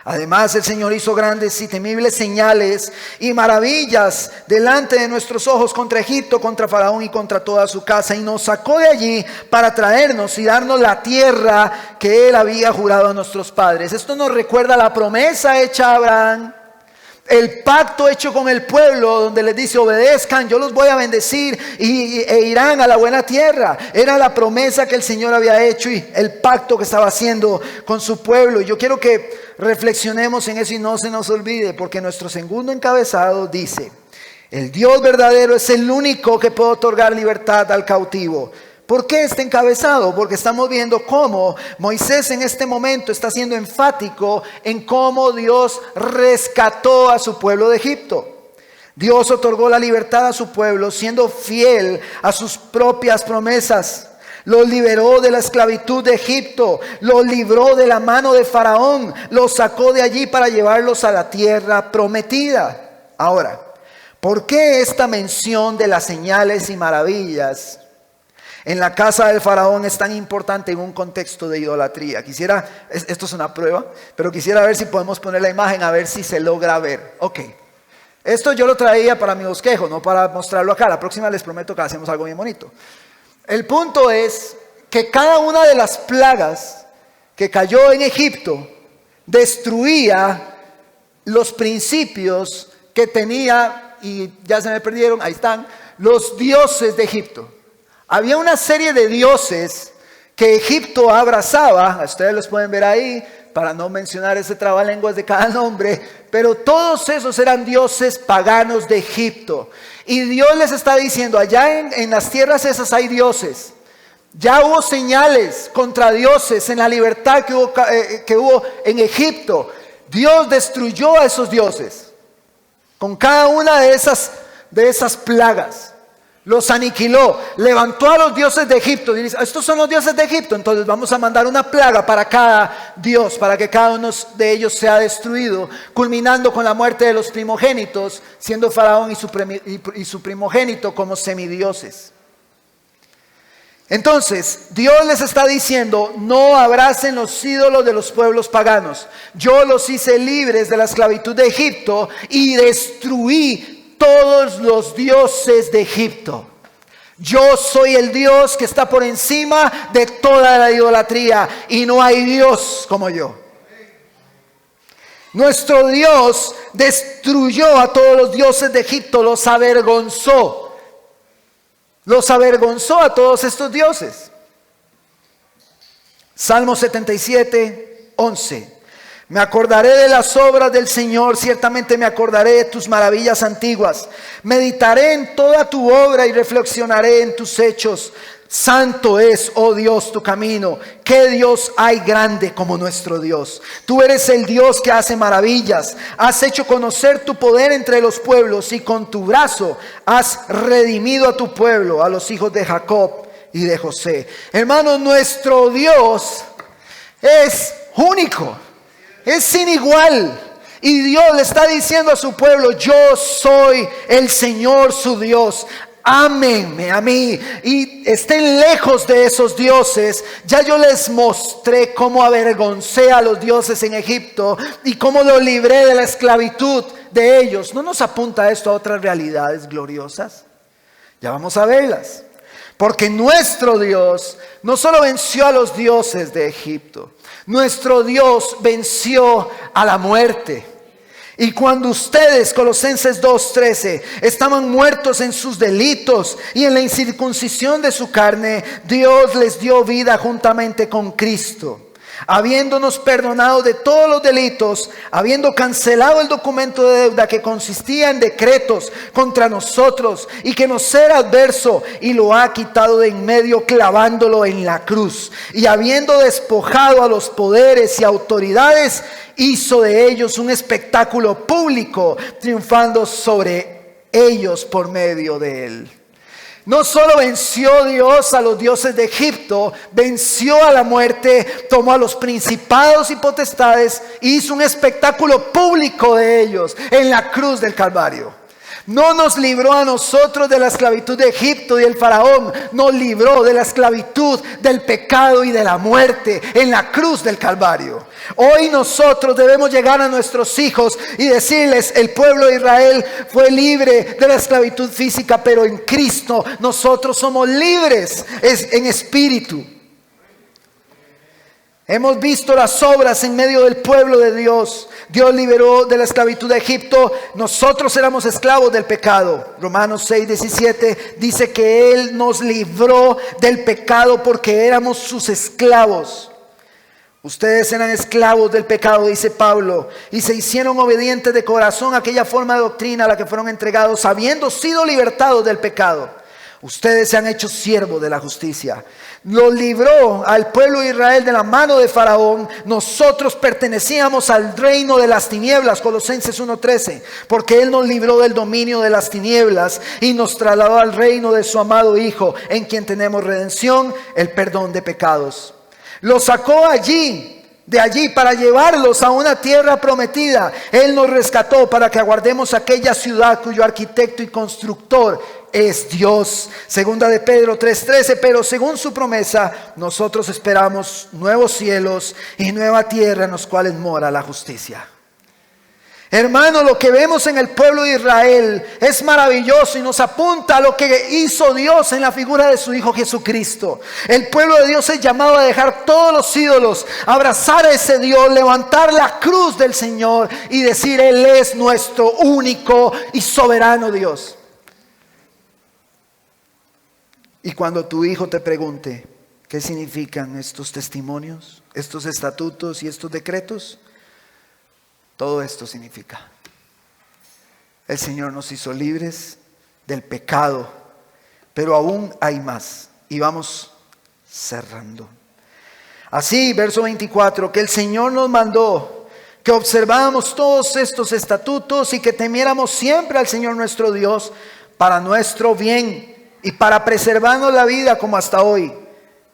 Además, el Señor hizo grandes y temibles señales y maravillas delante de nuestros ojos contra Egipto, contra Faraón y contra toda su casa, y nos sacó de allí para traernos y darnos la tierra que Él había jurado a nuestros padres. Esto nos recuerda la promesa hecha a Abraham, el pacto hecho con el pueblo, donde les dice: obedezcan, yo los voy a bendecir e irán a la buena tierra. Era la promesa que el Señor había hecho y el pacto que estaba haciendo con su pueblo. Y yo quiero que reflexionemos en eso y no se nos olvide, porque nuestro segundo encabezado dice: el Dios verdadero es el único que puede otorgar libertad al cautivo. ¿Por qué este encabezado? Porque estamos viendo cómo Moisés en este momento está siendo enfático en cómo Dios rescató a su pueblo de Egipto. Dios otorgó la libertad a su pueblo siendo fiel a sus propias promesas. Los liberó de la esclavitud de Egipto, los libró de la mano de Faraón, los sacó de allí para llevarlos a la tierra prometida. Ahora, ¿por qué esta mención de las señales y maravillas en la casa del Faraón es tan importante en un contexto de idolatría? Esto es una prueba, pero quisiera ver si podemos poner la imagen, a ver si se logra ver. Ok, esto yo lo traía para mi bosquejo, no para mostrarlo acá. La próxima les prometo que hacemos algo bien bonito. El punto es que cada una de las plagas que cayó en Egipto destruía los principios que tenía, y ya se me perdieron, ahí están, los dioses de Egipto. Había una serie de dioses que Egipto abrazaba, ustedes los pueden ver ahí, para no mencionar ese trabalenguas de cada nombre, pero todos esos eran dioses paganos de Egipto. Y Dios les está diciendo: allá en las tierras esas hay dioses. Ya hubo señales contra dioses en la libertad que hubo en Egipto. Dios destruyó a esos dioses con cada una de esas plagas. Los aniquiló, levantó a los dioses de Egipto y dice: estos son los dioses de Egipto, entonces vamos a mandar una plaga para cada dios, para que cada uno de ellos sea destruido, culminando con la muerte de los primogénitos, siendo Faraón y su primogénito como semidioses. Entonces Dios les está diciendo: no abracen los ídolos de los pueblos paganos. Yo los hice libres de la esclavitud de Egipto y destruí todos los dioses de Egipto. Yo soy el Dios que está por encima de toda la idolatría, y no hay Dios como yo. Nuestro Dios destruyó a todos los dioses de Egipto, los avergonzó a todos estos dioses. Salmo 77, 11. Me acordaré de las obras del Señor, ciertamente me acordaré de tus maravillas antiguas. Meditaré en toda tu obra y reflexionaré en tus hechos. Santo es, oh Dios, tu camino. ¿Qué Dios hay grande como nuestro Dios? Tú eres el Dios que hace maravillas. Has hecho conocer tu poder entre los pueblos, y con tu brazo has redimido a tu pueblo, a los hijos de Jacob y de José. Hermanos, nuestro Dios es único. Es sin igual. Y Dios le está diciendo a su pueblo: yo soy el Señor su Dios. Ámenme a mí y estén lejos de esos dioses. Ya yo les mostré cómo avergoncé a los dioses en Egipto y cómo los libré de la esclavitud de ellos. ¿No nos apunta esto a otras realidades gloriosas? Ya vamos a verlas. Porque nuestro Dios no solo venció a los dioses de Egipto, nuestro Dios venció a la muerte. Y cuando ustedes, Colosenses 2:13, estaban muertos en sus delitos y en la incircuncisión de su carne, Dios les dio vida juntamente con Cristo, habiéndonos perdonado de todos los delitos, habiendo cancelado el documento de deuda que consistía en decretos contra nosotros y que nos era adverso, y lo ha quitado de en medio clavándolo en la cruz. Y habiendo despojado a los poderes y autoridades, hizo de ellos un espectáculo público, triunfando sobre ellos por medio de él. No solo venció Dios a los dioses de Egipto, venció a la muerte, tomó a los principados y potestades, e hizo un espectáculo público de ellos en la cruz del Calvario. No nos libró a nosotros de la esclavitud de Egipto y el faraón, nos libró de la esclavitud, del pecado y de la muerte en la cruz del Calvario. Hoy nosotros debemos llegar a nuestros hijos y decirles: el pueblo de Israel fue libre de la esclavitud física, pero en Cristo nosotros somos libres en espíritu. Hemos visto las obras en medio del pueblo de Dios. Dios liberó de la esclavitud de Egipto. Nosotros éramos esclavos del pecado. Romanos 6:17 dice que Él nos libró del pecado porque éramos sus esclavos. Ustedes eran esclavos del pecado, dice Pablo, y se hicieron obedientes de corazón a aquella forma de doctrina a la que fueron entregados, habiendo sido libertados del pecado. Ustedes se han hecho siervos de la justicia. Los libró al pueblo de Israel de la mano de Faraón. Nosotros pertenecíamos al reino de las tinieblas, Colosenses 1:13, porque Él nos libró del dominio de las tinieblas y nos trasladó al reino de su amado Hijo, en quien tenemos redención, el perdón de pecados. Los sacó de allí para llevarlos a una tierra prometida. Él nos rescató para que aguardemos aquella ciudad cuyo arquitecto y constructor es Dios. Segunda de Pedro 3:13. Pero según su promesa, nosotros esperamos nuevos cielos y nueva tierra en los cuales mora la justicia. Hermano, lo que vemos en el pueblo de Israel es maravilloso y nos apunta a lo que hizo Dios en la figura de su Hijo Jesucristo. El pueblo de Dios es llamado a dejar todos los ídolos, abrazar a ese Dios, levantar la cruz del Señor y decir: Él es nuestro único y soberano Dios. Y cuando tu hijo te pregunte qué significan estos testimonios, estos estatutos y estos decretos, todo esto significa: el Señor nos hizo libres del pecado, pero aún hay más. Y vamos cerrando. Así, verso 24, que el Señor nos mandó que observáramos todos estos estatutos y que temiéramos siempre al Señor nuestro Dios para nuestro bien y para preservarnos la vida como hasta hoy.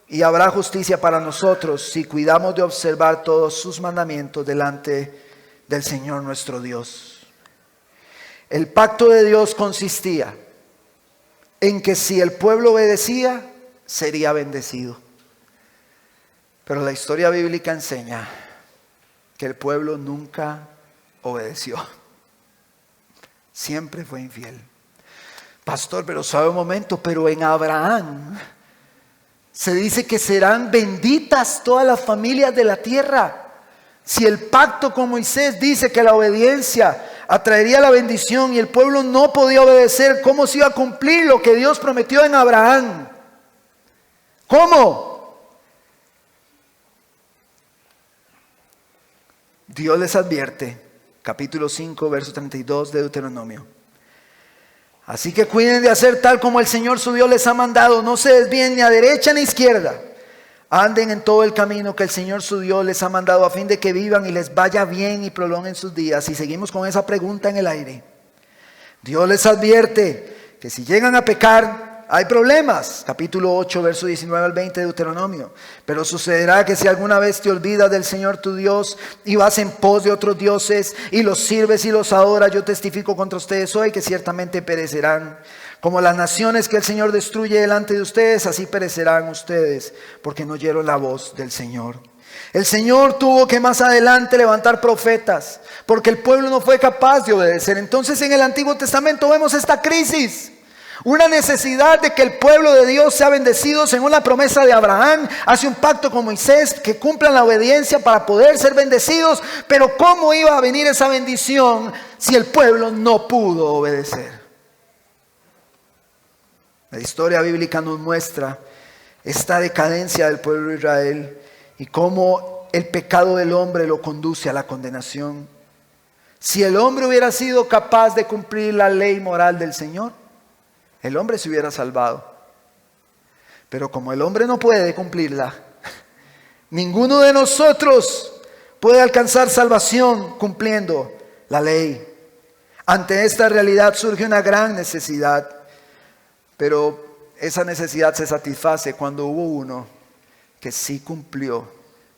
Y habrá justicia para nosotros si cuidamos de observar todos sus mandamientos delante del Señor nuestro Dios. El pacto de Dios consistía en que si el pueblo obedecía, sería bendecido. Pero la historia bíblica enseña que el pueblo nunca obedeció. Siempre fue infiel. Pastor, pero sabe un momento, pero en Abraham se dice que serán benditas todas las familias de la tierra. Si el pacto con Moisés dice que la obediencia atraería la bendición y el pueblo no podía obedecer, ¿cómo se iba a cumplir lo que Dios prometió en Abraham? ¿Cómo? Dios les advierte, capítulo 5, verso 32 de Deuteronomio. Así que cuiden de hacer tal como el Señor su Dios les ha mandado. No se desvíen ni a derecha ni a izquierda. Anden en todo el camino que el Señor su Dios les ha mandado, a fin de que vivan y les vaya bien y prolonguen sus días. Y seguimos con esa pregunta en el aire. Dios les advierte que si llegan a pecar, hay problemas. Capítulo 8, verso 19 al 20 de Deuteronomio. Pero sucederá que si alguna vez te olvidas del Señor tu Dios y vas en pos de otros dioses y los sirves y los adoras, yo testifico contra ustedes hoy que ciertamente perecerán. Como las naciones que el Señor destruye delante de ustedes, así perecerán ustedes, porque no oyeron la voz del Señor. El Señor tuvo que más adelante levantar profetas, porque el pueblo no fue capaz de obedecer. Entonces en el Antiguo Testamento vemos esta crisis. Una necesidad de que el pueblo de Dios sea bendecido según la promesa de Abraham. Hace un pacto con Moisés, que cumplan la obediencia para poder ser bendecidos. Pero ¿cómo iba a venir esa bendición si el pueblo no pudo obedecer? La historia bíblica nos muestra esta decadencia del pueblo de Israel y cómo el pecado del hombre lo conduce a la condenación. Si el hombre hubiera sido capaz de cumplir la ley moral del Señor, el hombre se hubiera salvado. Pero como el hombre no puede cumplirla, ninguno de nosotros puede alcanzar salvación cumpliendo la ley. Ante esta realidad surge una gran necesidad, pero esa necesidad se satisface cuando hubo uno que sí cumplió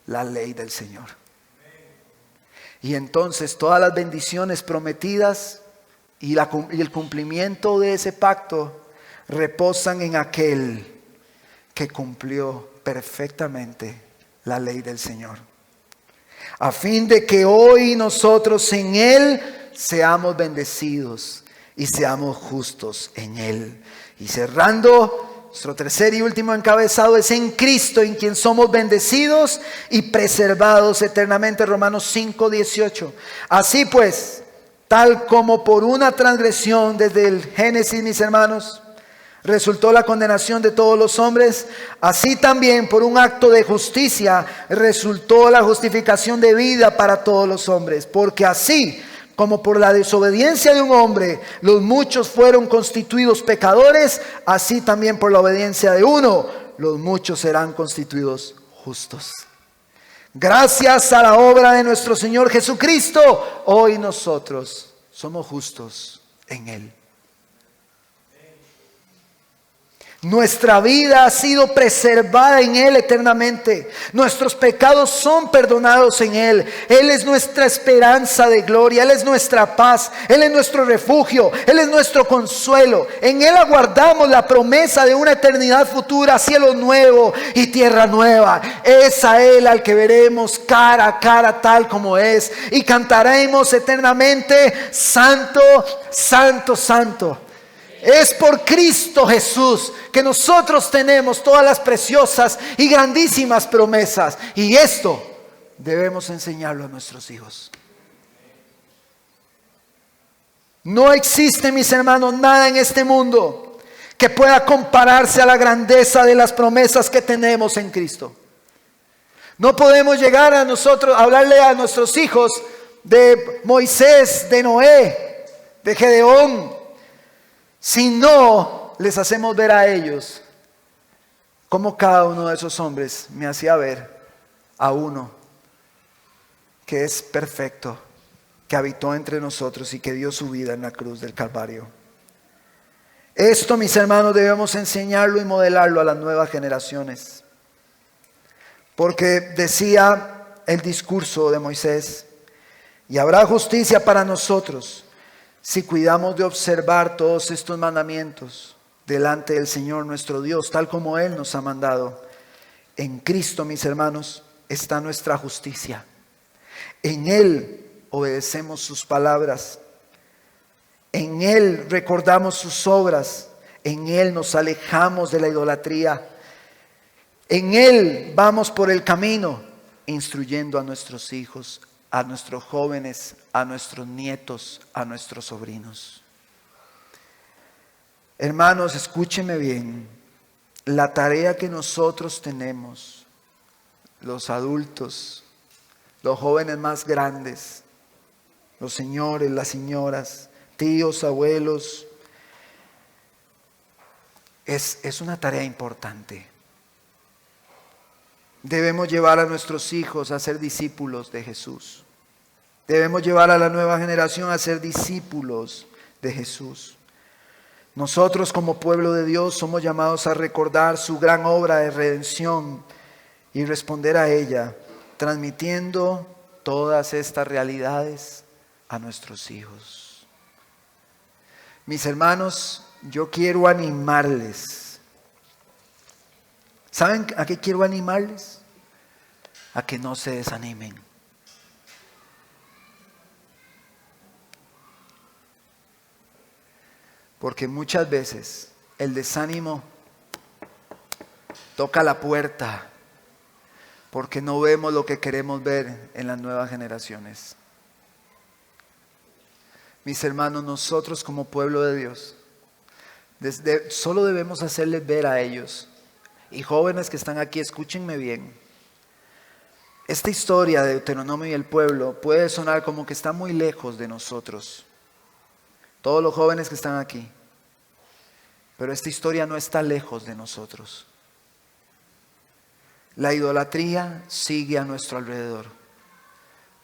la ley del Señor. Y entonces todas las bendiciones prometidas y el cumplimiento de ese pacto reposan en aquel que cumplió perfectamente la ley del Señor. A fin de que hoy nosotros en Él seamos bendecidos y seamos justos en Él. Y cerrando, nuestro tercer y último encabezado es en Cristo, en quien somos bendecidos y preservados eternamente. Romanos 5:18. Así pues, tal como por una transgresión desde el Génesis, mis hermanos, resultó la condenación de todos los hombres, así también por un acto de justicia resultó la justificación de vida para todos los hombres. Porque así como por la desobediencia de un hombre los muchos fueron constituidos pecadores, así también por la obediencia de uno los muchos serán constituidos justos. Gracias a la obra de nuestro Señor Jesucristo, hoy nosotros somos justos en Él. Nuestra vida ha sido preservada en Él eternamente. Nuestros pecados son perdonados en Él. Él es nuestra esperanza de gloria. Él es nuestra paz. Él es nuestro refugio. Él es nuestro consuelo. En Él aguardamos la promesa de una eternidad futura, cielo nuevo y tierra nueva. Es a Él al que veremos cara a cara tal como es. Y cantaremos eternamente: Santo, Santo, Santo. Es por Cristo Jesús que nosotros tenemos todas las preciosas y grandísimas promesas. Y esto debemos enseñarlo a nuestros hijos. No existe, mis hermanos, nada en este mundo que pueda compararse a la grandeza de las promesas que tenemos en Cristo. No podemos llegar a nosotros a hablarle a nuestros hijos de Moisés, de Noé, de Gedeón, si no les hacemos ver a ellos cómo cada uno de esos hombres me hacía ver a uno que es perfecto, que habitó entre nosotros y que dio su vida en la cruz del Calvario. Esto, mis hermanos, debemos enseñarlo y modelarlo a las nuevas generaciones. Porque decía el discurso de Moisés: y habrá justicia para nosotros si cuidamos de observar todos estos mandamientos delante del Señor nuestro Dios, tal como Él nos ha mandado. En Cristo, mis hermanos, está nuestra justicia. En Él obedecemos sus palabras. En Él recordamos sus obras. En Él nos alejamos de la idolatría. En Él vamos por el camino, instruyendo a nuestros hijos, a nuestros jóvenes, a nuestros nietos, a nuestros sobrinos. Hermanos, escúchenme bien. La tarea que nosotros tenemos, los adultos, los jóvenes más grandes, los señores, las señoras, tíos, abuelos, es una tarea importante. Debemos llevar a nuestros hijos a ser discípulos de Jesús. Debemos llevar a la nueva generación a ser discípulos de Jesús. Nosotros, como pueblo de Dios, somos llamados a recordar su gran obra de redención y responder a ella, transmitiendo todas estas realidades a nuestros hijos. Mis hermanos, yo quiero animarles. ¿Saben a qué quiero animarles? A que no se desanimen. Porque muchas veces el desánimo toca la puerta porque no vemos lo que queremos ver en las nuevas generaciones. Mis hermanos, nosotros como pueblo de Dios, solo debemos hacerles ver a ellos. Y jóvenes que están aquí, escúchenme bien. Esta historia de Deuteronomio y el pueblo puede sonar como que está muy lejos de nosotros. Todos los jóvenes que están aquí. Pero esta historia no está lejos de nosotros. La idolatría sigue a nuestro alrededor.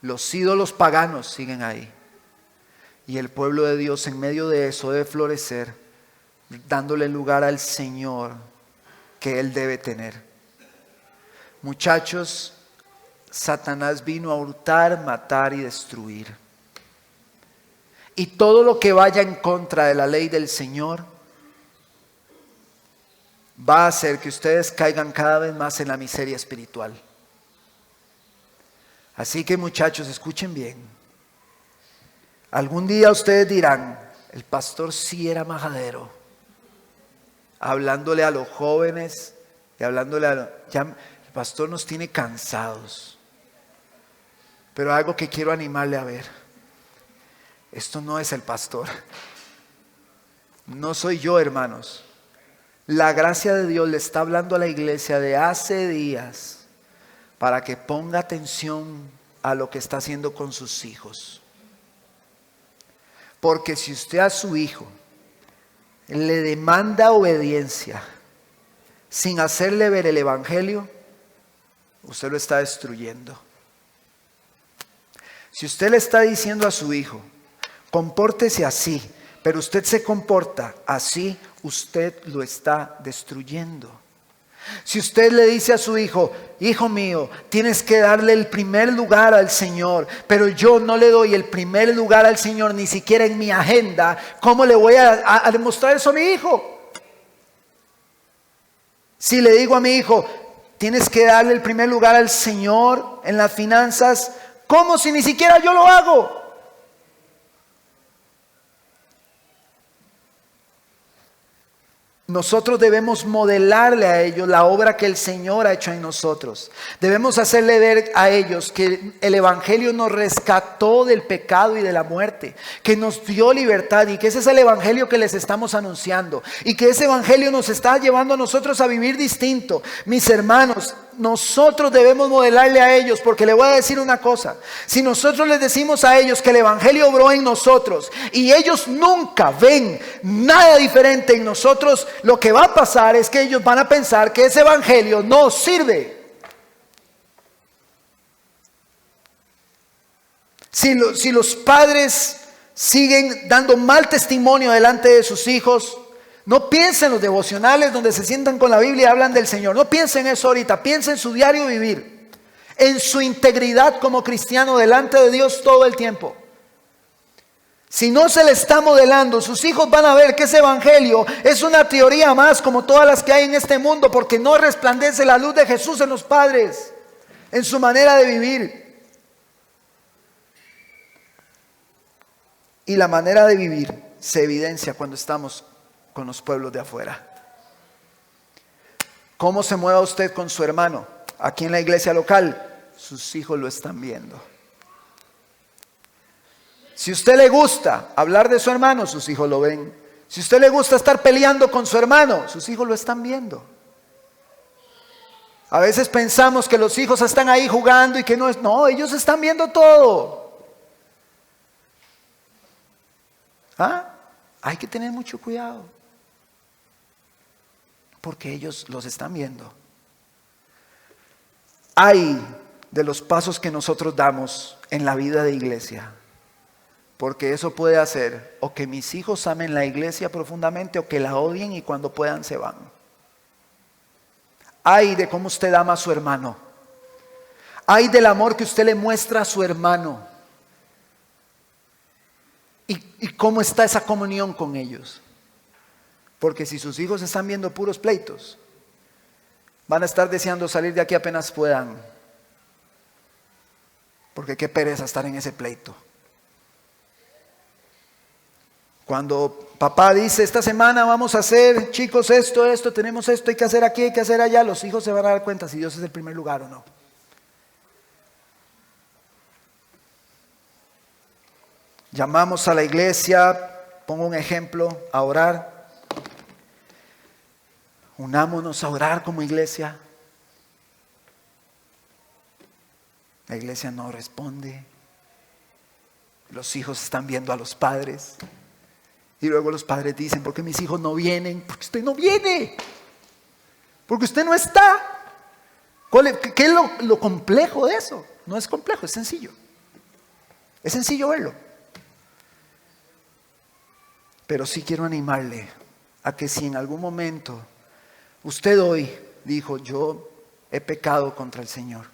Los ídolos paganos siguen ahí. Y el pueblo de Dios en medio de eso debe florecer, dándole lugar al Señor que Él debe tener. Muchachos, Satanás vino a hurtar, matar y destruir. Y todo lo que vaya en contra de la ley del Señor va a hacer que ustedes caigan cada vez más en la miseria espiritual. Así que muchachos, escuchen bien. Algún día ustedes dirán, el pastor sí era majadero. Hablándole a los jóvenes y hablándole el pastor nos tiene cansados. Pero algo que quiero animarle a ver. Esto no es el pastor. No soy yo, hermanos. La gracia de Dios le está hablando a la iglesia de hace días para que ponga atención a lo que está haciendo con sus hijos. Porque si usted a su hijo le demanda obediencia sin hacerle ver el evangelio, usted lo está destruyendo. Si usted le está diciendo a su hijo, compórtese así, pero usted se comporta así, usted lo está destruyendo. Si usted le dice a su hijo, hijo mío, tienes que darle el primer lugar al Señor, pero yo no le doy el primer lugar al Señor ni siquiera en mi agenda, ¿cómo le voy a demostrar eso a mi hijo? Si le digo a mi hijo, tienes que darle el primer lugar al Señor en las finanzas, ¿cómo si ni siquiera yo lo hago? Nosotros debemos modelarle a ellos la obra que el Señor ha hecho en nosotros. Debemos hacerle ver a ellos que el Evangelio nos rescató del pecado y de la muerte, que nos dio libertad y que ese es el Evangelio que les estamos anunciando y que ese Evangelio nos está llevando a nosotros a vivir distinto. Mis hermanos, nosotros debemos modelarle a ellos, porque le voy a decir una cosa: si nosotros les decimos a ellos que el Evangelio obró en nosotros y ellos nunca ven nada diferente en nosotros, lo que va a pasar es que ellos van a pensar que ese Evangelio no sirve. Si los padres siguen dando mal testimonio delante de sus hijos, no piensen en los devocionales donde se sientan con la Biblia y hablan del Señor. No piensen en eso ahorita. Piensen en su diario vivir, en su integridad como cristiano delante de Dios todo el tiempo. Si no se le está modelando, sus hijos van a ver que ese evangelio es una teoría más como todas las que hay en este mundo, porque no resplandece la luz de Jesús en los padres, en su manera de vivir. Y la manera de vivir se evidencia cuando estamos con los pueblos de afuera. ¿Cómo se mueva usted con su hermano aquí en la iglesia local? Sus hijos lo están viendo. Si a usted le gusta hablar de su hermano, sus hijos lo ven. Si a usted le gusta estar peleando con su hermano, sus hijos lo están viendo. A veces pensamos que los hijos están ahí jugando y que no es. No, ellos están viendo todo. Hay que tener mucho cuidado, porque ellos los están viendo. Hay de los pasos que nosotros damos en la vida de iglesia, porque eso puede hacer o que mis hijos amen la iglesia profundamente o que la odien y cuando puedan se van. Hay de cómo usted ama a su hermano. Hay del amor que usted le muestra a su hermano. Y cómo está esa comunión con ellos. Porque si sus hijos están viendo puros pleitos, van a estar deseando salir de aquí apenas puedan. Porque qué pereza estar en ese pleito. Cuando papá dice, esta semana vamos a hacer, chicos, esto, tenemos esto, hay que hacer aquí, hay que hacer allá, los hijos se van a dar cuenta si Dios es el primer lugar o no. Llamamos a la iglesia, pongo un ejemplo, a orar. Unámonos a orar como iglesia. La iglesia no responde. Los hijos están viendo a los padres. Y luego los padres dicen, ¿por qué mis hijos no vienen? Porque usted no viene. Porque usted no está. ¿Qué es lo complejo de eso? No es complejo, es sencillo. Es sencillo verlo. Pero sí quiero animarle a que si en algún momento usted hoy dijo, yo he pecado contra el Señor,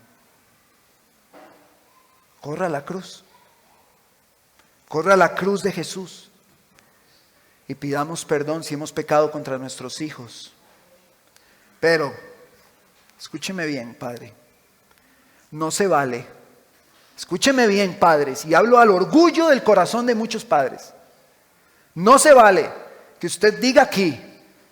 corra a la cruz. Corra a la cruz de Jesús y pidamos perdón si hemos pecado contra nuestros hijos. Pero, escúcheme bien, Padre, no se vale. Escúcheme bien, padres, y hablo al orgullo del corazón de muchos padres. No se vale que usted diga aquí,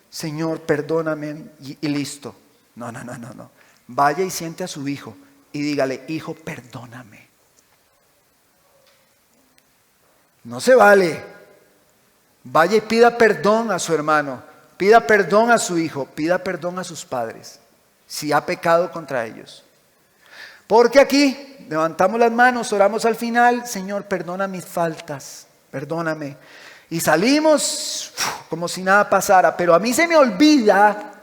Señor, perdóname y listo. No. Vaya y siente a su hijo y dígale, hijo, perdóname. No se vale. Vaya y pida perdón a su hermano, pida perdón a su hijo, pida perdón a sus padres, si ha pecado contra ellos. Porque aquí levantamos las manos, oramos al final, Señor, perdona mis faltas, perdóname. Y salimos como si nada pasara, pero a mí se me olvida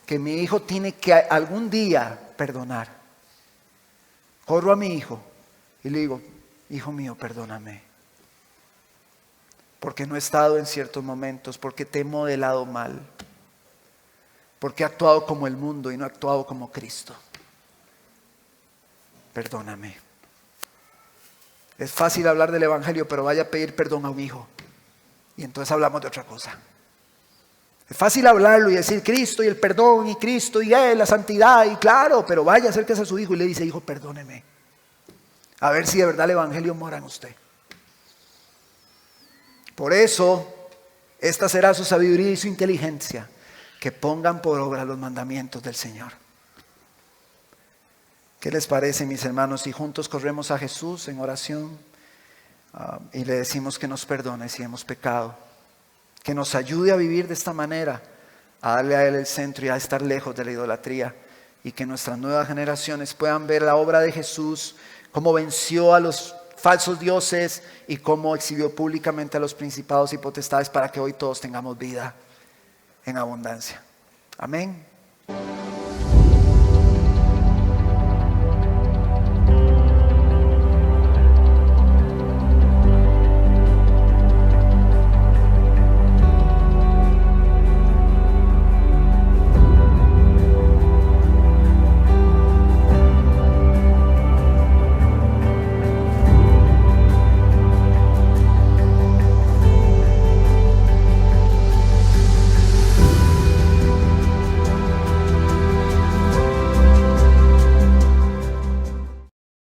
que mi hijo tiene que algún día perdonar. Corro a mi hijo y le digo, hijo mío, perdóname. Porque no he estado en ciertos momentos, porque te he modelado mal, porque he actuado como el mundo y no he actuado como Cristo. Perdóname. Es fácil hablar del Evangelio, pero vaya a pedir perdón a un hijo. Y entonces hablamos de otra cosa. Es fácil hablarlo y decir Cristo y el perdón y Cristo y la santidad y claro, pero vaya, acérquese a su hijo y le dice, hijo, perdóneme. A ver si de verdad el Evangelio mora en usted. Por eso, esta será su sabiduría y su inteligencia, que pongan por obra los mandamientos del Señor. ¿Qué les parece, mis hermanos, si juntos corremos a Jesús en oración y le decimos que nos perdone si hemos pecado, que nos ayude a vivir de esta manera, a darle a Él el centro y a estar lejos de la idolatría, y que nuestras nuevas generaciones puedan ver la obra de Jesús, cómo venció a los falsos dioses y cómo exhibió públicamente a los principados y potestades para que hoy todos tengamos vida en abundancia. Amén.